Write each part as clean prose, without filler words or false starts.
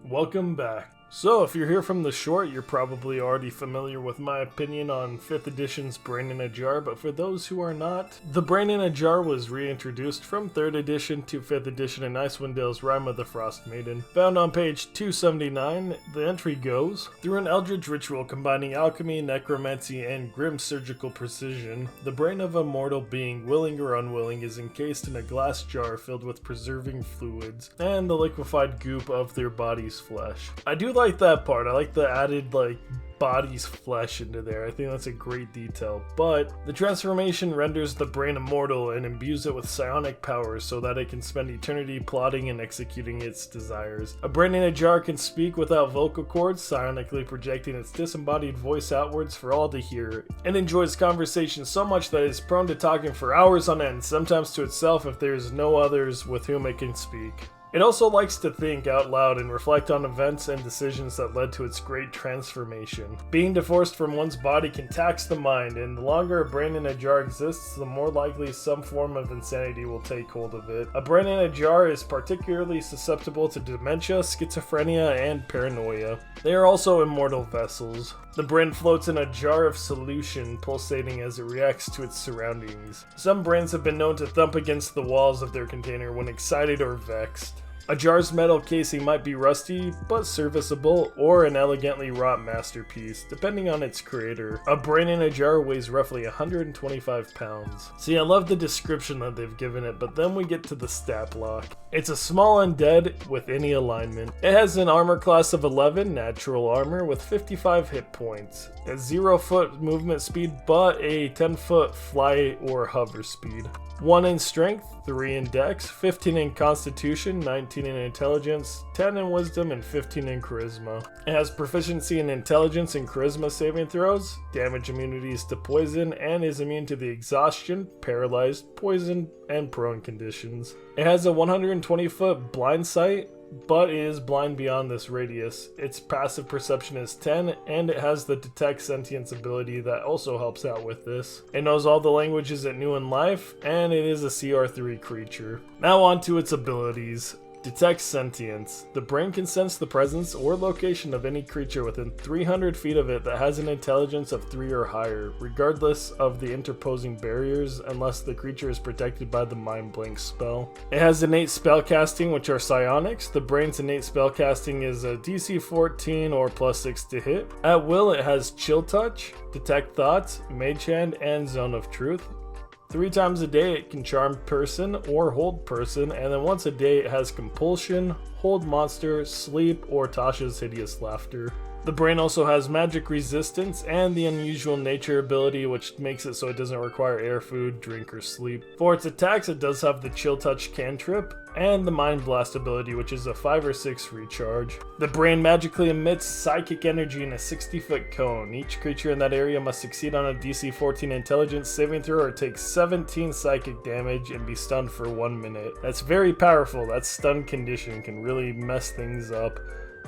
Welcome back. So, if you're here from the short, you're probably already familiar with my opinion on 5th edition's Brain in a Jar, but for those who are not, the Brain in a Jar was reintroduced from 3rd edition to 5th edition in Icewind Dale's Rime of the Frost Maiden. Found on page 279, the entry goes, through an eldritch ritual combining alchemy, necromancy, and grim surgical precision, the brain of a mortal being, willing or unwilling, is encased in a glass jar filled with preserving fluids and the liquefied goop of their body's flesh. I do like that part. I like the added body's flesh into there. I think that's a great detail. But the transformation renders the brain immortal and imbues it with psionic powers so that it can spend eternity plotting and executing its desires. A brain in a jar can speak without vocal cords, psionically projecting its disembodied voice outwards for all to hear. It enjoys conversation so much that it is prone to talking for hours on end, sometimes to itself if there is no others with whom it can speak. It also likes to think out loud and reflect on events and decisions that led to its great transformation. Being divorced from one's body can tax the mind, and the longer a brain in a jar exists, the more likely some form of insanity will take hold of it. A brain in a jar is particularly susceptible to dementia, schizophrenia, and paranoia. They are also immortal vessels. The brain floats in a jar of solution, pulsating as it reacts to its surroundings. Some brains have been known to thump against the walls of their container when excited or vexed. A jar's metal casing might be rusty, but serviceable, or an elegantly wrought masterpiece, depending on its creator. A brain in a jar weighs roughly 125 pounds. See, I love the description that they've given it, but then we get to the stat block. It's a small undead with any alignment. It has an armor class of 11, natural armor, with 55 hit points. A 0-foot movement speed, but a 10-foot fly or hover speed. 1 in strength, 3 in dex, 15 in constitution, 19 in intelligence, 10 in wisdom, and 15 in charisma. It has proficiency in intelligence and charisma saving throws, damage immunities to poison, and is immune to the exhaustion, paralyzed, poison, and prone conditions. It has a 120-foot blind sight, but it is blind beyond this radius. Its passive perception is 10, and it has the detect sentience ability that also helps out with this. It knows all the languages it knew in life, and it is a CR3 creature. Now on to its abilities. Detect sentience. The brain can sense the presence or location of any creature within 300 feet of it that has an intelligence of 3 or higher, regardless of the interposing barriers, unless the creature is protected by the Mind Blank spell. It has innate spellcasting, which are psionics. The brain's innate spellcasting is a DC 14 or +6 to hit. At will, it has Chill Touch, Detect Thoughts, Mage Hand, and Zone of Truth. 3 times a day it can charm person or hold person, and then once a day it has compulsion, hold monster, sleep, or Tasha's hideous laughter. The brain also has magic resistance and the unusual nature ability, which makes it so it doesn't require air, food, drink, or sleep. For its attacks, it does have the Chill Touch cantrip and the Mind Blast ability, which is a 5 or 6 recharge. The brain magically emits psychic energy in a 60-foot cone. Each creature in that area must succeed on a DC 14 intelligence saving throw or take 17 psychic damage and be stunned for 1 minute. That's very powerful. That stun condition can really mess things up.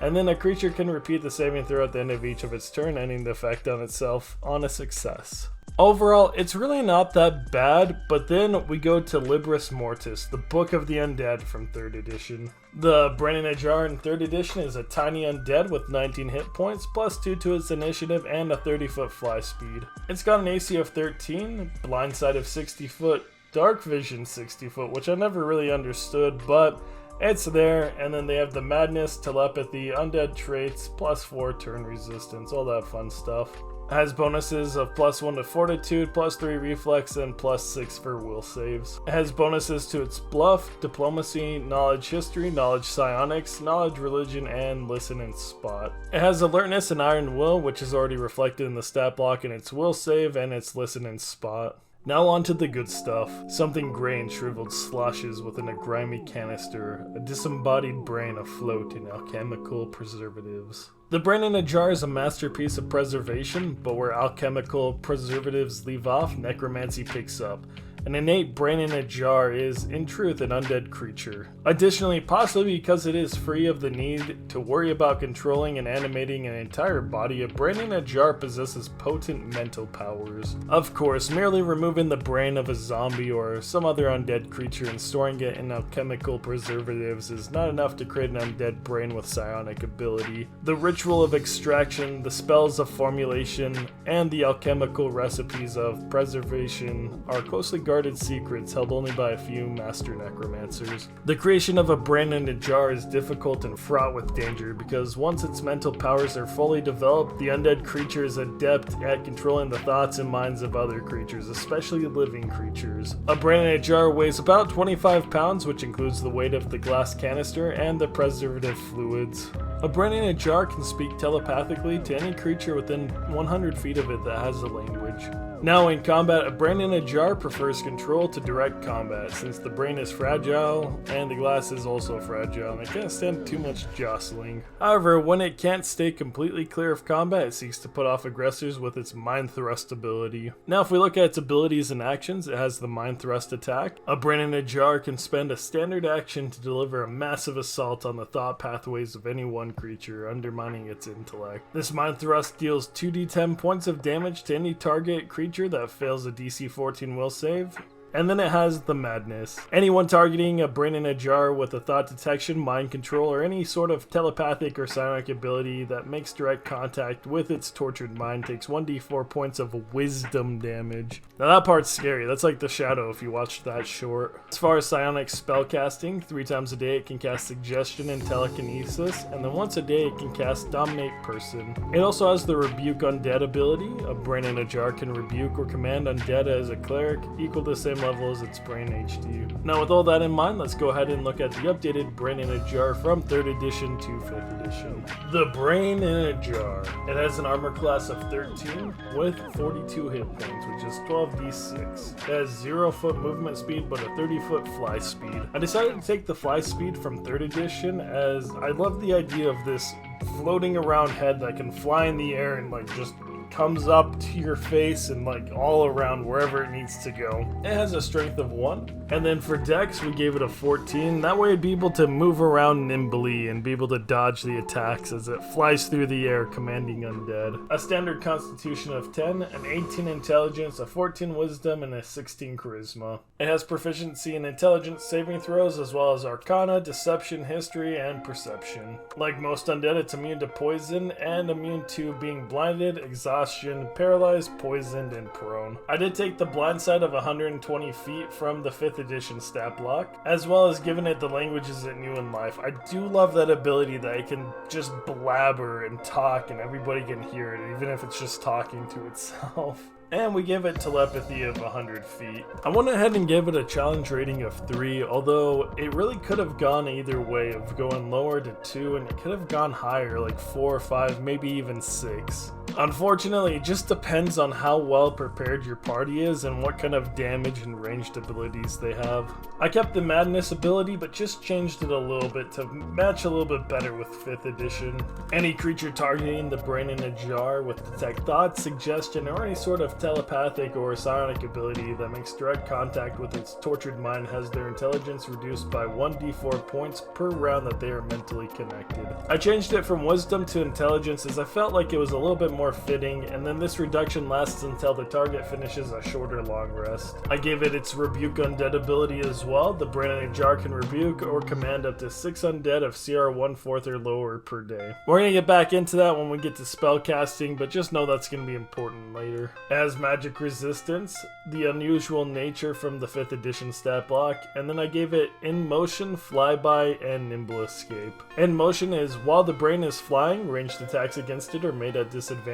And then a creature can repeat the saving throw at the end of each of its turn, ending the effect on itself on a success. Overall, it's really not that bad, but then we go to Libris Mortis, the Book of the Undead from 3rd edition. The Brain in a Jar in 3rd edition is a tiny undead with 19 hit points, +2 to its initiative, and a 30-foot fly speed. It's got an AC of 13, blind sight of 60 foot, dark vision 60 foot, which I never really understood, but it's there. And then they have the madness, telepathy, undead traits, +4 turn resistance, all that fun stuff. It has bonuses of +1 to fortitude, +3 reflex, and +6 for will saves. It has bonuses to its bluff, diplomacy, knowledge history, knowledge psionics, knowledge religion, and listen and spot. It has alertness and iron will, which is already reflected in the stat block in its will save and its listen and spot. Now on to the good stuff. Something grey and shriveled sloshes within a grimy canister, a disembodied brain afloat in alchemical preservatives. The Brain in a Jar is a masterpiece of preservation, but where alchemical preservatives leave off, necromancy picks up. An innate brain in a jar is, in truth, an undead creature. Additionally, possibly because it is free of the need to worry about controlling and animating an entire body, a brain in a jar possesses potent mental powers. Of course, merely removing the brain of a zombie or some other undead creature and storing it in alchemical preservatives is not enough to create an undead brain with psionic ability. The ritual of extraction, the spells of formulation, and the alchemical recipes of preservation are closely guarded secrets held only by a few master necromancers. The creation of a brain in a jar is difficult and fraught with danger because once its mental powers are fully developed, the undead creature is adept at controlling the thoughts and minds of other creatures, especially living creatures. A brain in a jar weighs about 25 pounds, which includes the weight of the glass canister and the preservative fluids. A brain in a jar can speak telepathically to any creature within 100 feet of it that has a language. Now in combat, a brain in a jar prefers control to direct combat, since the brain is fragile and the glass is also fragile and it can't stand too much jostling. However, when it can't stay completely clear of combat, it seeks to put off aggressors with its mind thrust ability. Now if we look at its abilities and actions, it has the mind thrust attack. A brain in a jar can spend a standard action to deliver a massive assault on the thought pathways of any one creature, undermining its intellect. This mind thrust deals 2d10 points of damage to any target creature that fails a DC 14 will save. And then it has the madness. Anyone targeting a brain in a jar with a thought detection, mind control, or any sort of telepathic or psionic ability that makes direct contact with its tortured mind takes 1d4 points of wisdom damage. Now that part's scary. That's like the Shadow if you watched that short. As far as psionic spellcasting, 3 times a day it can cast suggestion and telekinesis, and then once a day it can cast dominate person. It also has the rebuke undead ability. A brain in a jar can rebuke or command undead as a cleric, equal to the same level as its brain HD. Now with all that in mind, let's go ahead and look at the updated brain in a jar from 3rd edition to 5th edition. The brain in a jar. It has an armor class of 13 with 42 hit points, which is 12d6. It has 0 foot movement speed but a 30-foot fly speed. I decided to take the fly speed from 3rd edition as I love the idea of this floating around head that can fly in the air and like just comes up to your face and like all around wherever it needs to go. It has a strength of 1. And then for dex, we gave it a 14. That way it'd be able to move around nimbly and be able to dodge the attacks as it flies through the air commanding undead. A standard constitution of 10, an 18 intelligence, a 14 wisdom, and a 16 charisma. It has proficiency in intelligence saving throws as well as arcana, deception, history, and perception. Like most undead, it's immune to poison and immune to being blinded, exhaustion, paralyzed, poisoned, and prone. I did take the blind side of 120 feet from the 5th edition stat block, as well as giving it the languages it knew in life. I do love that ability that it can just blabber and talk and everybody can hear it, even if it's just talking to itself. And we give it telepathy of 100 feet. I went ahead and gave it a challenge rating of 3, although it really could have gone either way of going lower to 2, and it could have gone higher, like 4 or 5, maybe even 6. Unfortunately, it just depends on how well prepared your party is and what kind of damage and ranged abilities they have. I kept the madness ability, but just changed it a little bit to match a little bit better with 5th edition. Any creature targeting the brain in a jar with detect thoughts, suggestion, or any sort of telepathic or psionic ability that makes direct contact with its tortured mind has their intelligence reduced by 1d4 points per round that they are mentally connected. I changed it from wisdom to intelligence as I felt like it was a little bit more fitting, and then this reduction lasts until the target finishes a shorter long rest. I gave it its rebuke undead ability as well. The brain in a jar can rebuke or command up to 6 undead of CR 1/4 or lower per day. We're gonna get back into that when we get to spell casting, but just know that's gonna be important later. As magic resistance, the unusual nature from the 5th edition stat block, and then I gave it in motion, flyby, and nimble escape. In motion is while the brain is flying, ranged attacks against it are made at disadvantage.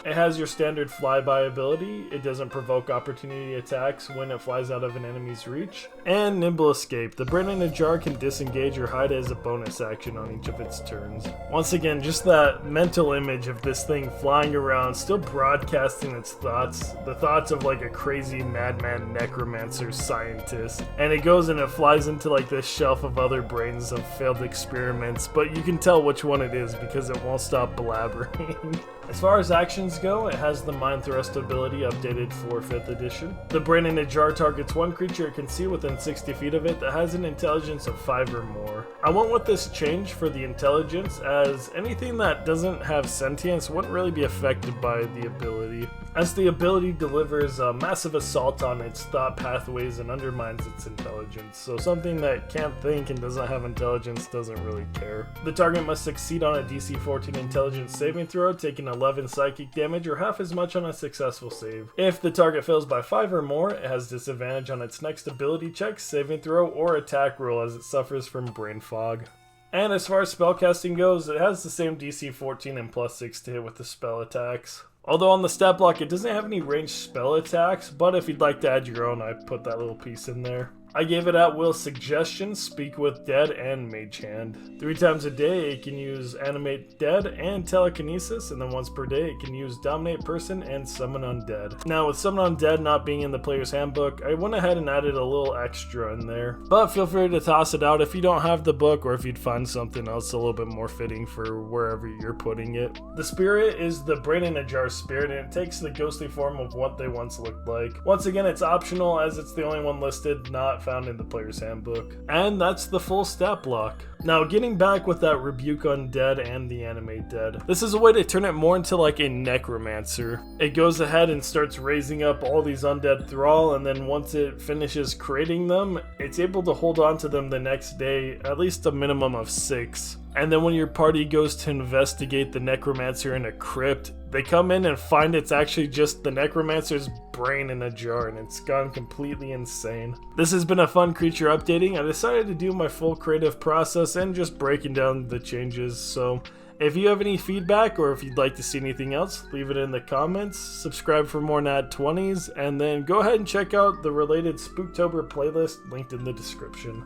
It has your standard flyby ability. It doesn't provoke opportunity attacks when it flies out of an enemy's reach. And nimble escape. The brain in a jar can disengage or hide as a bonus action on each of its turns. Once again, just that mental image of this thing flying around, still broadcasting its thoughts is the thoughts of like a crazy madman necromancer scientist, and it goes and it flies into like this shelf of other brains of failed experiments, but you can tell which one it is because it won't stop blabbering. As far as actions go, it has the Mind Thrust ability updated for 5th edition. The Brain in a Jar targets one creature it can see within 60 feet of it that has an intelligence of 5 or more. I went with this change for the intelligence, as anything that doesn't have sentience wouldn't really be affected by the ability, as the ability delivers a massive assault on its thought pathways and undermines its intelligence, so something that can't think and doesn't have intelligence doesn't really care. The target must succeed on a DC 14 intelligence saving throw, taking 11 psychic damage or half as much on a successful save. If the target fails by 5 or more, it has disadvantage on its next ability check, saving throw, or attack roll as it suffers from brain fog. And as far as spellcasting goes, it has the same DC 14 and +6 to hit with the spell attacks. Although on the stat block it doesn't have any ranged spell attacks, but if you'd like to add your own, I put that little piece in there. I gave it at will suggestion, speak with dead, and mage hand. 3 times a day it can use animate dead and telekinesis, and then once per day it can use dominate person and summon undead. Now with summon undead not being in the player's handbook, I went ahead and added a little extra in there. But feel free to toss it out if you don't have the book, or if you'd find something else a little bit more fitting for wherever you're putting it. The spirit is the Brain in a Jar spirit, and it takes the ghostly form of what they once looked like. Once again, it's optional as it's the only one listed not found in the player's handbook. And that's the full stat block. Now getting back with that rebuke undead and the animate dead, this is a way to turn it more into like a necromancer. It goes ahead and starts raising up all these undead thrall, and then once it finishes creating them, it's able to hold on to them the next day, at least a minimum of 6. And then when your party goes to investigate the necromancer in a crypt, they come in and find it's actually just the necromancer's brain in a jar, and it's gone completely insane. This has been a fun creature updating. I decided to do my full creative process and just breaking down the changes, so if you have any feedback or if you'd like to see anything else, leave it in the comments, subscribe for more Nat 20s, and then go ahead and check out the related Spooktober playlist linked in the description.